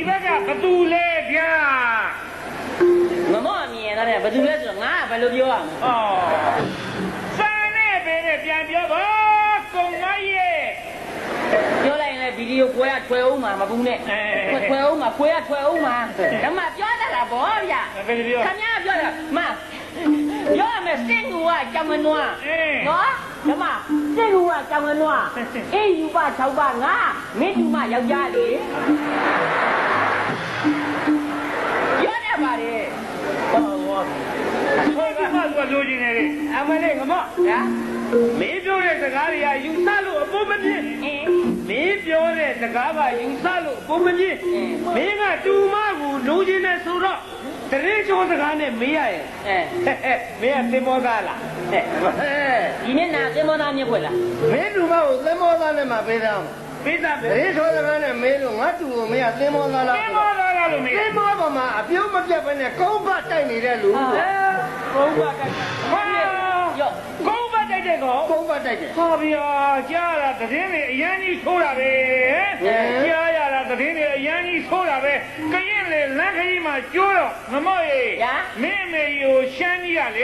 ဘက်ကဘသူလဲဗျာမမောအမြင်ရတယ်ဘသူလဲဆိုတော့ငါကဘယ်လိုပြောရမလဲဩစာနဲ့ပဲနဲ့ပြန်ပြောပါကုံမရဲ့ပြောလိုက်ရင်လည်းဗီဒီယိုကွဲရထွယ်အောင်မှာမဘူးနဲ့ထွယ်အောင်မှာခွဲရထွယ်အောင်မှာဓမ္မပြောတတ်တာဗောဗျာခင်ဗျားပြောတာမပြောရမယ်စင်ကူကကြောင်မနွားနော်ဓမ္မစင်ကူကကြောင်မနွားအေးယူပါ6ပါငါမင်းတူမယောက်ျားလေပြောတတ်ပါလေဟောကလူကြီးနေလေအမလေးငမဗျာမင်းပြောတဲ့စကားတွေကယူဆလို့အပေါ်မပြင်းမင်းပြောတဲ့စကားကယူဆလို့အပေါ်မပြင်းမင်းကတူမကိုလူကြီးနေဆိုတော့တရေချိုးစကားနဲ့မေးရရဲ့မင်းကသင်္ဘောသားလားဒီနေ့နာသင်္ဘောသားမြက်ွယ်လားမင်းတူမကိုသင်္ဘောသားနဲ့မှပေးသားပေးသားပဲတရေချိုးစကားနဲ့မေးလို့ငါတူကိုမင်းကသင်္ဘောသားလားသင်္ဘောသားလားလို့မေးသင်္ဘောပေါ်မှာအပြုံးမပြတ်ပဲနဲ့ကုန်းပတ်တိုက်နေတဲ့လူကုန်းပတ်တိုက်ရောကုန်းပတ်တိုက်တဲ့ကောကုန်းပတ်တိုက်တယ်ဟာဗျာကြားရတာသတင်းတွေအရန်ကြီးထိုးတာပဲကြားရတာသတင်းတွေအရန်ကြီးထိုးတာပဲကရင်လေလမ်းခရီးမှာကျိုးတော့ငမော့ရေမင်းမေကိုရှမ်းကြီးရလေ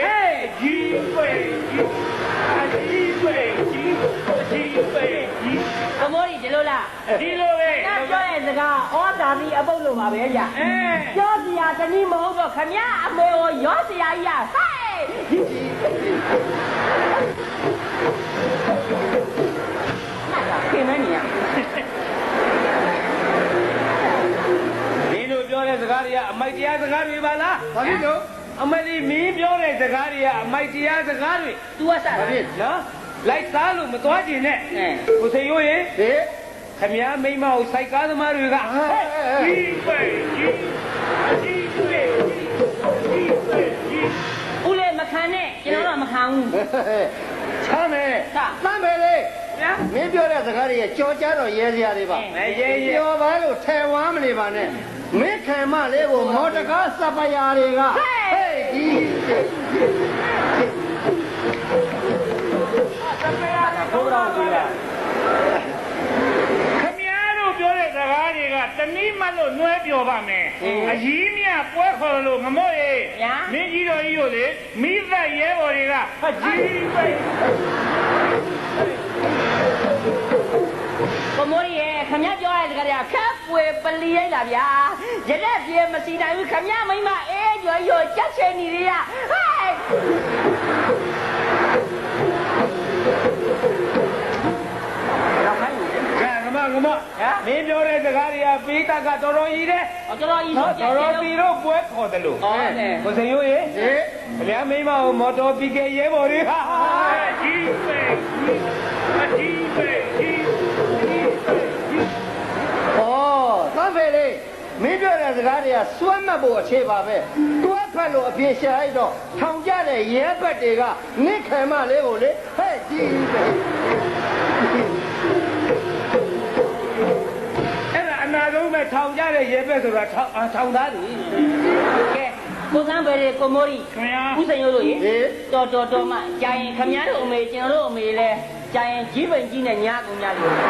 ကြီးပဲကြီးပဲကြီးပဲကြီးကမောရီဒီလိုလားဒီလိုပဲငါပြောရဲ့စကားဩတာပြီးအပုတ်လို့ပါပဲဗျပြောစရာတနည်းမဟုတ်တော့ခမရအမေကိုရောစရာကြီးဟဲ့ခင်မနေရဒီလိုပြောတဲ့စကားတွေကအမိုက်တရားစကားတွေပါလားဘာဖြစ်လို့အမလီမင်းပြောတဲ့စကားတွေကအမိုက်တရားစကားတွေ तू ကစားတယ်နော်လိုက်စားလို့မသွားကျင်နဲ့ကိုစိန်ရိုးရေဟေးခမည်းမိမကိုစိုက်ကားသမားတွေကကြီးပဲကြီးပဲဦးလေးမခံနဲ့ကျွန်တော်တော့မခံဘူးချမ်းမယ်သမ်းမယ်လေမင်းပြောတဲ့စကားတွေကြော်ကြတော့ရဲစရာတွေပါကြော်ပါလို့ထဲဝမ်းမနေပါနဲ့မင်းခံမလေးကိုမော်တကားစပယာတွေကဟေးဒီဘုရားကြီးလားခမည်းတော်ပြောတဲ့စကားတွေကတနည်းမှလို့နှွဲပြောပါမယ်အကြီးမြပွဲခေါ်လို့ငမော့ရေမင်းကြီးတော်ကြီးကိုလေမိသက်ရဲဘော်တွေကကြီးပဲကမောရီရဲ့ခမရပြောရတဲ့စကားတွေကခက်ပွေပလီရိုက်လာဗျာရတဲ့ပြေမစီနိုင်ဘူးခမရမိမအေးကြော်ရောကြက်ချင်နေရဟဲ့ငမမင်းပြောတဲ့စကားတွေကပေးတတ်ကတော်တော်ကြီးတယ်တော်တော်ကြီးတော်တော်ပြီးတော့ပွဲခေါ်တယ်လို့ကိုစိန်ရိုးရေခမည်းမိမကိုမော်တော်ပီကရဲဘော်တွေဟာကြီးပဲကြီးပဲကြီးဩသမ်းဖယ်လေးမင်းပြောတဲ့စကားတွေကစွမ်းမှတ်ဖို့အခြေပါပဲတွဲဖက်လို့အပြေရှာလိုက်တော့ထောင်ကြတဲ့ရဲဘက်တွေကနင့်ခံမလေးကိုလေဟဲ့ကြီးပဲအနာဆုံးပဲထောင်ကြတဲ့ရဲဘက်ဆိုတာထောင်သားတယ်ကဲကိုစမ်းပဲကိုမိုးရီခင်ဗျာဦးစိန်ရိုးတို့ရေတော်မှကြာရင်ခမရတို့အမေကျွန်တော်တို့အမေလဲကြာရင်ကြီးပင်ကြီးနဲ့ညာကုန်ကြလိမ့်မယ်